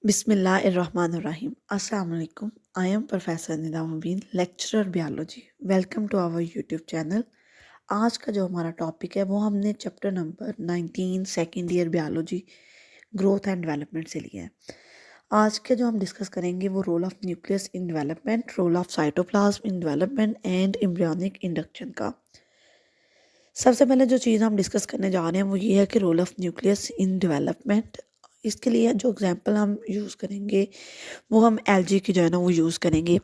Bismillahirrahmanirrahim. Assalamu alaikum. I am Professor Nidamuddin, lecturer biology. Welcome to our YouTube channel. आज का जो हमारा topic है वो हमने chapter number 19 second year biology growth and development से लिया है। आज के जो हम डिस्कस करेंगे वो role of nucleus in development, role of cytoplasm in development and embryonic induction का। सबसे पहले जो चीज़ हम डिस्कस करने जा रहे हैं वो ये है कि role of nucleus in development. इसके लिए जो एग्जांपल हम यूज़ करेंगे वो हम एलजी की जो है ना वो यूज़ करेंगे।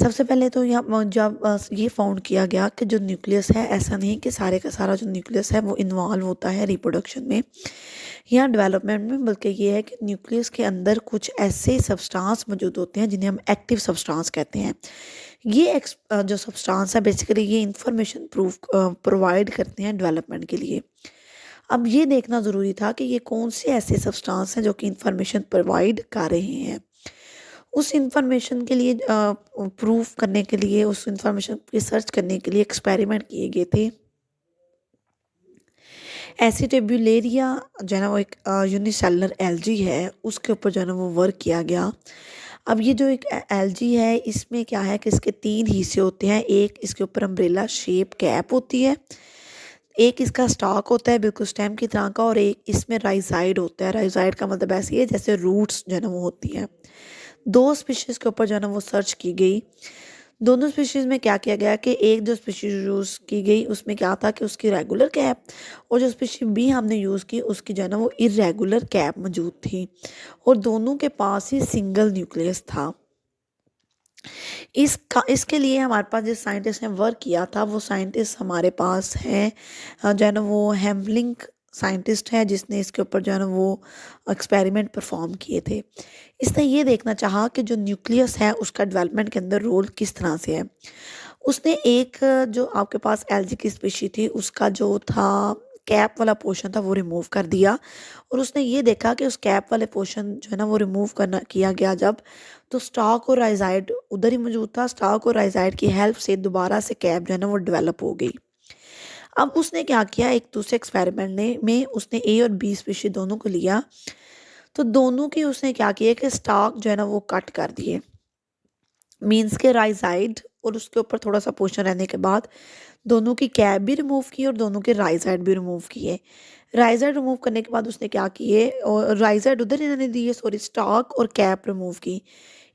सबसे पहले तो यहाँ जब ये फाउंड किया गया कि जो न्यूक्लियस है, ऐसा नहीं कि सारे का सारा जो न्यूक्लियस है वो इन्वॉल्व होता है रिप्रोडक्शन में या डेवलपमेंट में, बल्कि ये है कि न्यूक्लियस के अंदर कुछ ऐसे सब्सटेंस मौजूद होते हैं जिन्हें हम एक्टिव सब्सटेंस कहते हैं। ये जो सब्सटेंस है बेसिकली ये इंफॉर्मेशन प्रोवाइड करते हैं डेवलपमेंट के लिए। अब ये देखना ज़रूरी था कि ये कौन से ऐसे सब्सटेंस हैं जो कि इंफॉर्मेशन प्रोवाइड कर रहे हैं। उस इंफॉर्मेशन के लिए प्रूफ करने के लिए, उस इंफॉर्मेशन रिसर्च करने के लिए एक्सपेरिमेंट किए गए थे। एसिटेब्यूलेरिया जो है ना वो एक यूनिसेलुलर एल्गी है, उसके ऊपर जो है ना वो वर्क किया गया। अब ये जो एक एल्गी है इसमें क्या है कि इसके 3 हिस्से होते हैं। एक इसके ऊपर अम्ब्रेला शेप कैप होती है, एक इसका स्टॉक होता है बिल्कुल स्टेम की तरह का, और एक इसमें राइजाइड होता है। राइजाइड का मतलब ऐसे ही है जैसे रूट्स जो है ना वो होती हैं। 2 स्पीशीज़ के ऊपर जो है ना वो सर्च की गई। दोनों स्पीशीज़ में क्या किया गया कि एक जो स्पीशीज़ यूज़ की गई उसमें क्या था कि उसकी रेगुलर कैप, और जो स्पीशीज़ बी हमने यूज़ की उसकी जो है ना वो इरेगुलर कैप मौजूद थी, और दोनों के पास ही सिंगल न्यूक्लियस था। इसके लिए हमारे पास जिस साइंटिस्ट ने वर्क किया था वो साइंटिस्ट हमारे पास हैं जो है ना वो हेमलिंग साइंटिस्ट है, जिसने इसके ऊपर जो है ना वो एक्सपेरिमेंट परफॉर्म किए थे। इसने ये देखना चाहा कि जो न्यूक्लियस है उसका डेवलपमेंट के अंदर रोल किस तरह से है। उसने एक जो आपके पास एल्गी की स्पीशी थी उसका जो था कैप वाला पोर्शन था वो रिमूव कर दिया, और उसने ये देखा कि उस कैप वाले पोर्शन जो है ना वो रिमूव करना किया गया जब, तो स्टॉक और राइजाइड उधर ही मौजूद था। स्टॉक और राइजाइड की हेल्प से दोबारा से कैप जो है ना वो डेवलप हो गई। अब उसने क्या किया, एक दूसरे एक्सपेरिमेंट में उसने ए और बी स्पीशी दोनों को लिया, तो दोनों की उसने क्या किया कि स्टॉक जो है ना वो कट कर दिए, मीन्स के राइजाइड और उसके ऊपर थोड़ा सा पोर्शन रहने के बाद दोनों की कैप भी रिमूव की और दोनों के राइजाइड भी रिमूव किए। राइजाइड रिमूव करने के बाद उसने क्या किए, और राइजाइड उधर ही रहने दिए, सॉरी, स्टॉक और कैप रिमूव की।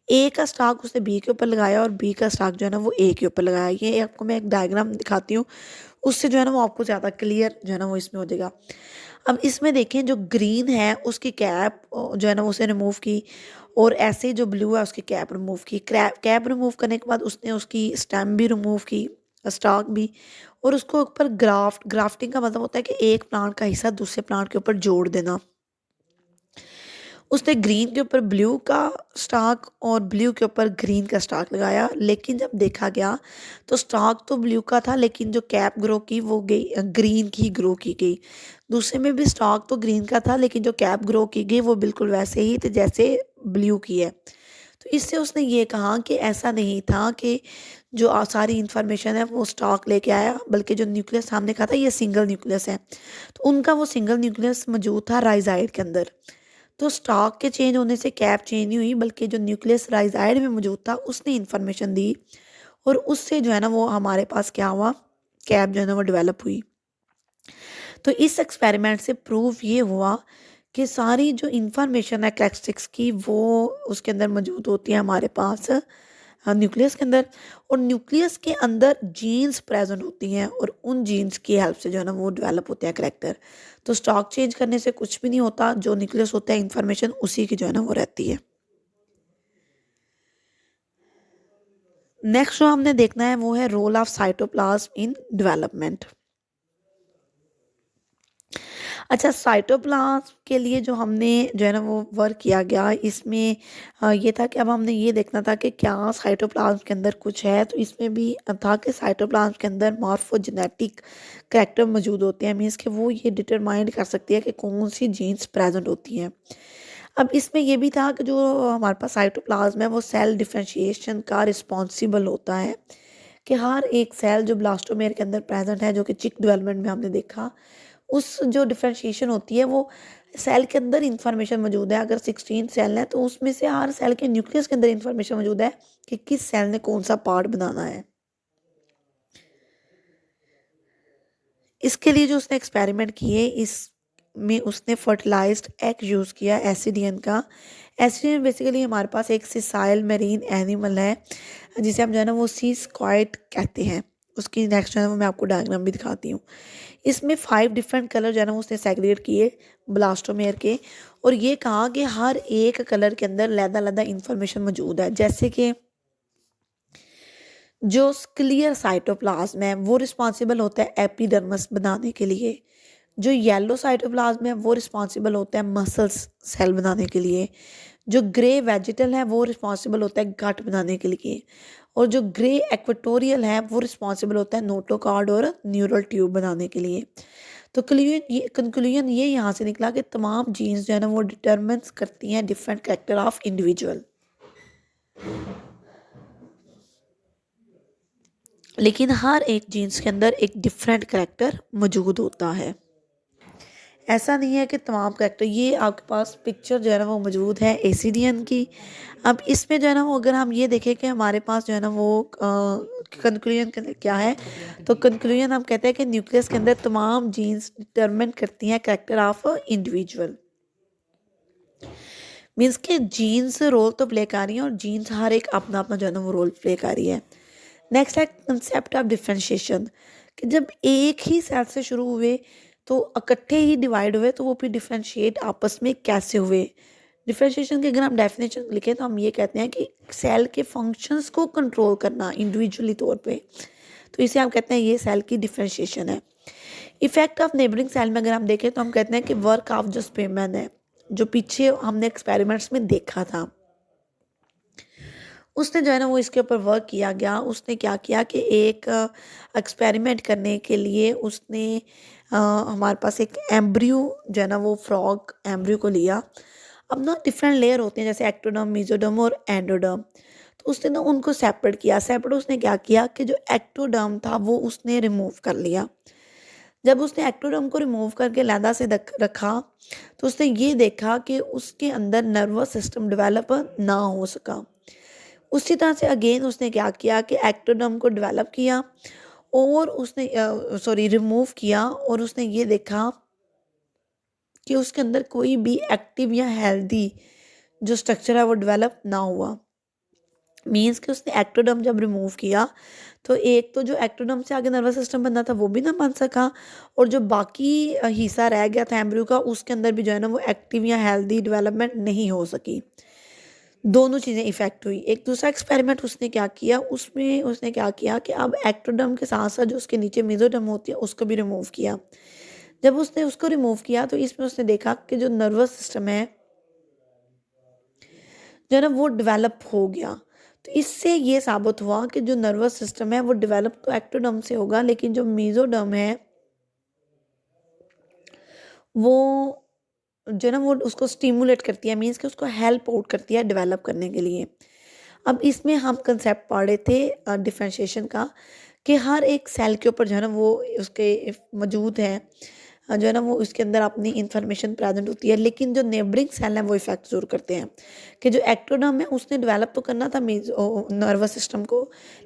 ए का स्टॉक उसने बी के ऊपर लगाया और बी का स्टॉक जो है ना वो ए के ऊपर लगाया। ये आपको मैं एक डायग्राम दिखाती हूँ, उससे जो है ना वो आपको ज़्यादा क्लियर जो है ना वो इसमें हो जाएगा। अब इसमें देखें जो ग्रीन है उसकी कैप जो है ना उसे रिमूव की, और ऐसे जो ब्लू है उसकी कैप रिमूव की। कैप रिमूव करने के बाद उसने उसकी स्टेम भी रिमूव की, स्टॉक भी, और उसको ऊपर ग्राफ्टिंग का मतलब होता है कि एक प्लांट का हिस्सा दूसरे प्लांट के ऊपर जोड़ देना। उसने ग्रीन के ऊपर ब्लू का स्टॉक और ब्लू के ऊपर ग्रीन का स्टॉक लगाया, लेकिन जब देखा गया तो स्टॉक तो ब्लू का था लेकिन जो कैप ग्रो की वो गई ग्रीन की ग्रो की गई। दूसरे में भी स्टॉक तो ग्रीन का था लेकिन जो कैप ग्रो की गई वो बिल्कुल वैसे ही थे जैसे ब्लू की है। तो इससे उसने ये कहा कि ऐसा नहीं था कि जो सारी इंफॉर्मेशन है वो स्टॉक लेके आया, बल्कि जो न्यूक्लियस सामने कहा था ये सिंगल न्यूक्लियस है। तो उनका वो सिंगल न्यूक्लियस मौजूद था राइजाइड के अंदर। तो स्टॉक के चेंज होने से कैप चेंज नहीं हुई, बल्कि जो न्यूक्लियस राइजाइड में मौजूद था उसने इन्फॉर्मेशन दी, और उससे जो है ना वो हमारे पास क्या हुआ, कैप जो है ना वो डेवलप हुई। तो इस एक्सपेरिमेंट से प्रूफ ये हुआ कि सारी जो इंफॉर्मेशन है कैरेक्टरिस्टिक्स की वो उसके अंदर मौजूद होती है हमारे पास न्यूक्लियस के अंदर, और न्यूक्लियस के अंदर जीन्स प्रेजेंट होती हैं और उन जीन्स की हेल्प से जो है ना वो डेवलप होते हैं करेक्टर। तो स्टॉक चेंज करने से कुछ भी नहीं होता, जो न्यूक्लियस होता है इंफॉर्मेशन उसी की जो है ना वो रहती है। नेक्स्ट जो हमने देखना है वो है role of cytoplasm in development. अच्छा, साइटोप्लाज्म के लिए जो हमने जो है ना वो वर्क किया गया इसमें ये था कि अब हमने ये देखना था कि क्या साइटोप्लाज्म के अंदर कुछ है। तो इसमें भी था कि साइटोप्लाज्म के अंदर मॉर्फोजेनेटिक करैक्टर मौजूद होते हैं, मीन्स कि वो ये डिटरमाइन कर सकती है कि कौन सी जीन्स प्रेजेंट होती हैं। अब इसमें ये भी था कि जो हमारे पास साइटोप्लाज्म है वो सेल डिफरेंशिएशन का रिस्पॉन्सिबल होता है, कि हर एक सेल जो ब्लास्टोमेर के अंदर प्रेजेंट है, जो कि चिक डेवलपमेंट में हमने देखा, उस जो डिफरेंशिएशन होती है वो सेल के अंदर इंफॉर्मेशन मौजूद है। अगर 16 सेल हैं तो उसमें से हर सेल के न्यूक्लियस के अंदर इंफॉर्मेशन मौजूद है कि किस सेल ने कौन सा पार्ट बनाना है। इसके लिए जो उसने एक्सपेरिमेंट किए, इसमें उसने फर्टिलाइज्ड एग यूज़ किया एसिडियन का। एसिडियन बेसिकली हमारे पास एक सिसाइल मेरीन एनिमल है जिसे हम जो है ना वो सी स्क्वाइड कहते हैं। उसकी नेक्स्ट जो है वो मैं आपको डायग्राम भी दिखाती हूँ। इसमें 5 डिफरेंट कलर जो है ना उसने सेग्रीगेट किए ब्लास्टोमेयर के, और ये कहा कि हर एक कलर के अंदर अलग-अलग इंफॉर्मेशन मौजूद है। जैसे कि जो क्लियर साइटोप्लाज्म है वो रिस्पॉन्सिबल होता है एपिडर्मिस बनाने के लिए। जो येलो साइटोप्लाज्म है वो रिस्पॉन्सिबल होता है मसल्स सेल बनाने के लिए। जो ग्रे वेजिटल है वो रिस्पॉन्सिबल होता है गट बनाने के लिए। और जो ग्रे एक्वेटोरियल है वो रिस्पॉन्सिबल होता है नोटोकॉर्ड और न्यूरल ट्यूब बनाने के लिए। तो कंक्लूजन ये यहाँ से निकला कि तमाम जीन्स जो है ना वो डिटरमिन्स करती हैं डिफरेंट कैरेक्टर ऑफ इंडिविजुअल, लेकिन हर एक जीन्स के अंदर एक डिफरेंट करैक्टर मौजूद होता है। ऐसा नहीं है कि तमाम करैक्टर, ये आपके पास पिक्चर जो है ना वो मौजूद है एसिडियन की। अब इसमें जो है ना वो अगर हम ये देखें कि हमारे पास जो है ना वो कंक्लूजन क्या है, तो कंक्लूजन हम कहते हैं कि न्यूक्लियस के अंदर तमाम जीन्स डिटरमिन करती हैं कैरेक्टर ऑफ इंडिविजुअल। मीन्स के जीन्स रोल तो प्ले कर रही हैं और जीन्स हर एक अपना अपना जो है ना वो रोल प्ले कर रही है। नेक्स्ट है कंसेप्ट ऑफ डिफ्रेंशिएशन, कि जब एक ही सेल से शुरू हुए तो इकट्ठे ही डिवाइड हुए तो वो फिर डिफ्रेंशिएट आपस में कैसे हुए। डिफ्रेंशिएशन की अगर हम डेफिनेशन लिखें तो हम ये कहते हैं कि सेल के फंक्शंस को कंट्रोल करना इंडिविजुअली तौर पे, तो इसे हम कहते हैं ये सेल की डिफ्रेंशिएशन है। इफेक्ट ऑफ नेबरिंग सेल में अगर हम देखें तो हम कहते हैं कि वर्क ऑफ जो स्पेमन है, जो पीछे हमने एक्सपेरिमेंट्स में देखा था, उसने जो है ना वो इसके ऊपर वर्क किया गया। उसने क्या किया कि एक एक्सपेरिमेंट करने के लिए उसने हमारे पास एक एम्ब्रियो जो है ना वो फ्रॉग एम्ब्रियो को लिया। अब ना डिफरेंट लेयर होते हैं जैसे एक्टोडर्म, मेसोडर्म और एंडोडर्म, तो उसने ना उनको सेपरेट किया। सेपरेट उसने क्या किया कि जो एक्टोडर्म था वो उसने रिमूव कर लिया। जब उसने एक्टोडर्म को रिमूव करके लैदा से रखा तो उसने ये देखा कि उसके अंदर नर्वस सिस्टम डेवलप ना हो सका। उसी तरह से अगेन उसने क्या किया कि एक्टोडर्म को डेवलप किया और उसने रिमूव किया, और उसने ये देखा कि उसके अंदर कोई भी एक्टिव या हेल्दी जो स्ट्रक्चर है वो डेवलप ना हुआ। मीन्स कि उसने एक्टोडर्म जब रिमूव किया तो एक तो जो एक्टोडर्म से आगे नर्वस सिस्टम बनना था वो भी ना बन सका, और जो बाकी हिस्सा रह गया था एम्ब्रियो का उसके अंदर भी जो है ना वो एक्टिव या हेल्दी डेवलपमेंट नहीं हो सकी। दोनों चीज़ें इफ़ेक्ट हुई। एक दूसरा एक्सपेरिमेंट उसने क्या किया, उसमें उसने क्या किया कि अब एक्टोडर्म के साथ-साथ जो उसके नीचे मेसोडर्म होती है उसको भी रिमूव किया। जब उसने उसको रिमूव किया तो इसमें उसने देखा कि जो नर्वस सिस्टम है, जो है ना वो डेवलप हो गया। तो इससे ये साबित हुआ कि जो नर्वस सिस्टम है वो डेवलप तो एक्टोडर्म से होगा, लेकिन जो मेसोडर्म है वो जो है ना वो उसको स्टिमुलेट करती है, मीन्स कि उसको हेल्प आउट करती है डेवलप करने के लिए। अब इसमें हम कंसेप्ट पढ़ रहे थे डिफरेंशिएशन का, कि हर एक सेल के ऊपर जो है ना वो उसके मौजूद है, जो है ना वो उसके अंदर अपनी इंफॉर्मेशन प्रेजेंट होती है, लेकिन जो नेबरिंग सेल हैं वो इफेक्ट जरूर करते हैं। कि जो एक्टोडर्म है उसने डेवलप तो करना था नर्वस सिस्टम को,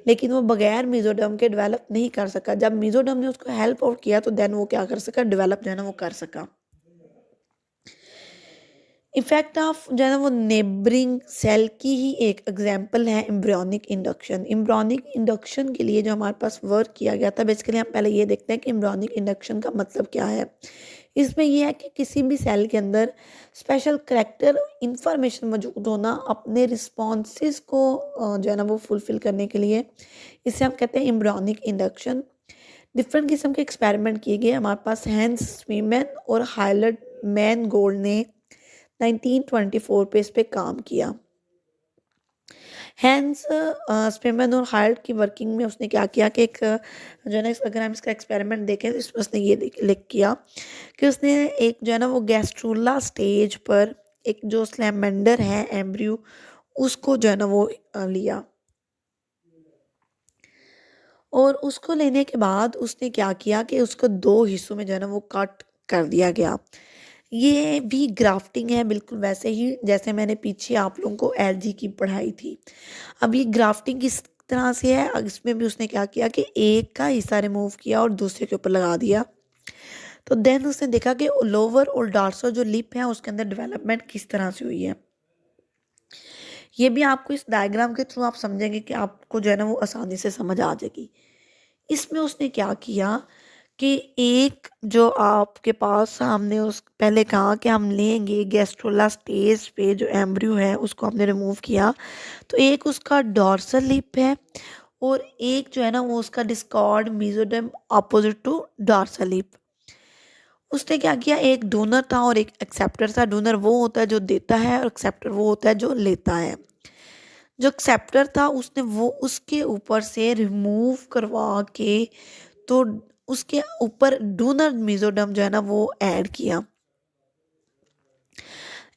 लेकिन वो बगैर मेसोडर्म के डेवलप नहीं कर सका। जब मेसोडर्म ने उसको हेल्प आउट किया तो देन वो क्या कर सका, डेवलप जो है ना वो कर सका। इफेक्ट ऑफ जो है ना वो नेबरिंग सेल की ही एक एग्जांपल है एम्ब्रियोनिक इंडक्शन। एम्ब्रियोनिक इंडक्शन के लिए जो हमारे पास वर्क किया गया था, बेसिकली हम पहले ये देखते हैं कि एम्ब्रियोनिक इंडक्शन का मतलब क्या है। इसमें यह है कि किसी भी सेल के अंदर स्पेशल करैक्टर इंफॉर्मेशन मौजूद होना अपने रिस्पॉन्सेस को जो है ना वो फुलफिल करने के लिए, इसे हम कहते हैं एम्ब्रियोनिक इंडक्शन। डिफरेंट किस्म के एक्सपेरिमेंट किए गए हमारे पास। हैंस स्वीमैन और हाइलर मैन गोल्ड ने 1924 पे इस पे काम किया। हैंस स्पेमन और हार्ट की वर्किंग में उसने क्या किया कि एक जो है ना अगर हम इसका एक्सपेरिमेंट देखें तो इसमें उसने ये लिख किया कि उसने एक जो है ना वो गैस्ट्रूला स्टेज पर एक जो स्लैमेंडर है एम्ब्रियो, उसको जो है ना वो लिया, और उसको लेने के बाद उसने क्या किया कि उसको दो हिस्सों में जो है ना वो कट कर दिया गया। ये भी ग्राफ्टिंग है, बिल्कुल वैसे ही जैसे मैंने पीछे आप लोगों को एलजी की पढ़ाई थी। अब ये ग्राफ्टिंग किस तरह से है, इसमें भी उसने क्या किया कि एक का हिस्सा रिमूव किया और दूसरे के ऊपर लगा दिया। तो देन उसने देखा कि लोअर और डार्सो जो लिप है उसके अंदर डेवलपमेंट किस तरह से हुई है। ये भी आपको इस डायग्राम के थ्रू आप समझेंगे कि आपको जो है ना वो आसानी से समझ आ जाएगी। इसमें उसने क्या किया कि एक जो आपके पास सामने उस पहले कहा कि हम लेंगे गैस्ट्रोला स्टेज पे जो एम्ब्रियो है उसको हमने रिमूव किया। तो एक उसका डॉर्सल लिप है और एक जो है ना वो उसका discord mesoderm opposite to dorsal lip. उसने क्या किया, एक डोनर था और एक एक्सेप्टर था। डोनर वो होता है जो देता है और एक्सेप्टर वो होता है जो लेता है। जो एक्सेप्टर था उसने वो उसके ऊपर से रिमूव करवा के तो उसके ऊपर डोनर मेसोडर्म जो है ना वो ऐड किया।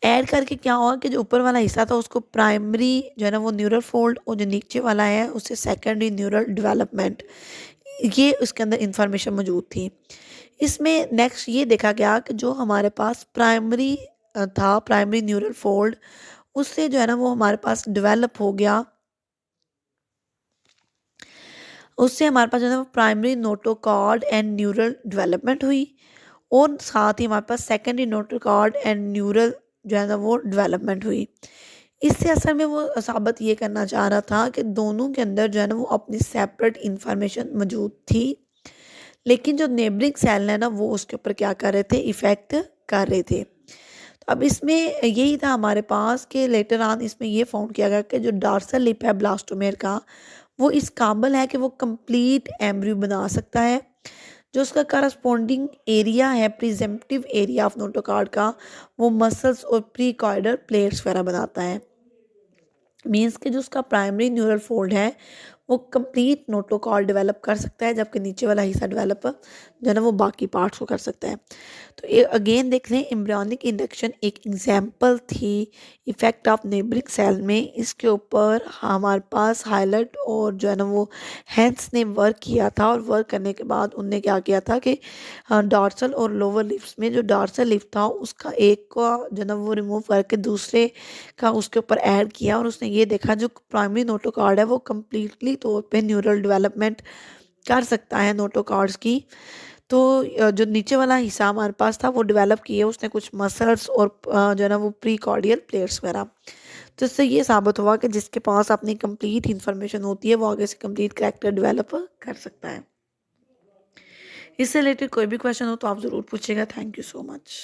ऐड करके क्या हुआ कि जो ऊपर वाला हिस्सा था उसको प्राइमरी जो है ना वो न्यूरल फोल्ड और जो नीचे वाला है उससे सेकेंडरी न्यूरल डेवलपमेंट, ये उसके अंदर इंफॉर्मेशन मौजूद थी। इसमें नेक्स्ट ये देखा गया कि जो हमारे पास प्राइमरी था, प्राइमरी न्यूरल फोल्ड, उससे जो है ना वो हमारे पास डेवलप हो गया। उससे हमारे पास जो है वो primary notochord and neural development हुई और साथ ही हमारे पास सेकेंडरी नोटोकॉर्ड एंड न्यूरल जो है ना वो डेवलपमेंट हुई। इससे असल में वो साबित ये करना चाह रहा था कि दोनों के अंदर जो है ना वो अपनी सेपरेट इंफॉर्मेशन मौजूद थी, लेकिन जो नेबरिंग सेल है ना वो उसके ऊपर क्या कर रहे थे, इफेक्ट कर रहे थे। तो अब इसमें यही था हमारे पास कि लेटर ऑन इसमें ये फाउंड किया गया कि जो डार्सल लिप है ब्लास्टोमेर का वो इस काबिल है कि वो कंप्लीट एम्ब्रियो बना सकता है। जो उसका करस्पॉन्डिंग एरिया है, प्रिजेम्पटिव एरिया ऑफ नोटोकॉर्ड का, वो मसल्स और प्रीकॉइडल प्लेट्स वगैरह बनाता है। मीन्स कि जो उसका प्राइमरी न्यूरल फोल्ड है वो कंप्लीट नोटोकॉर्ड डेवलप कर सकता है, जबकि नीचे वाला हिस्सा डेवलप जो है ना वो बाकी पार्ट्स को कर सकता है। तो ये अगेन देख लें, एम्ब्रियोनिक इंडक्शन एक एग्जाम्पल थी इफेक्ट ऑफ नेबरिंग सेल में। इसके ऊपर हमारे पास हाईलाइट और जो है ना वो हैंस ने वर्क किया था और वर्क करने के बाद उनने क्या किया था कि डॉर्सल और लोअर लिप्स में जो डॉर्सल लिप था उसका एक का जो है ना वो रिमूव करके दूसरे का उसके ऊपर ऐड किया और उसने ये देखा जो प्राइमरी नोटोकॉर्ड है वो कम्प्लीटली तौर पे न्यूरल डेवलपमेंट कर सकता है नोटोकॉर्ड्स की। तो जो नीचे वाला हिस्सा हमारे पास था वो डेवलप किए उसने कुछ मसल्स और जो है ना वो प्रीकॉर्डियल प्लेट्स वगैरह। तो इससे ये साबित हुआ कि जिसके पास अपनी कंप्लीट इंफॉर्मेशन होती है वो आगे से कंप्लीट कैरेक्टर डेवलप कर सकता है। इससे रिलेटेड कोई भी क्वेश्चन हो तो आप ज़रूर पूछिएगा। Thank you so much.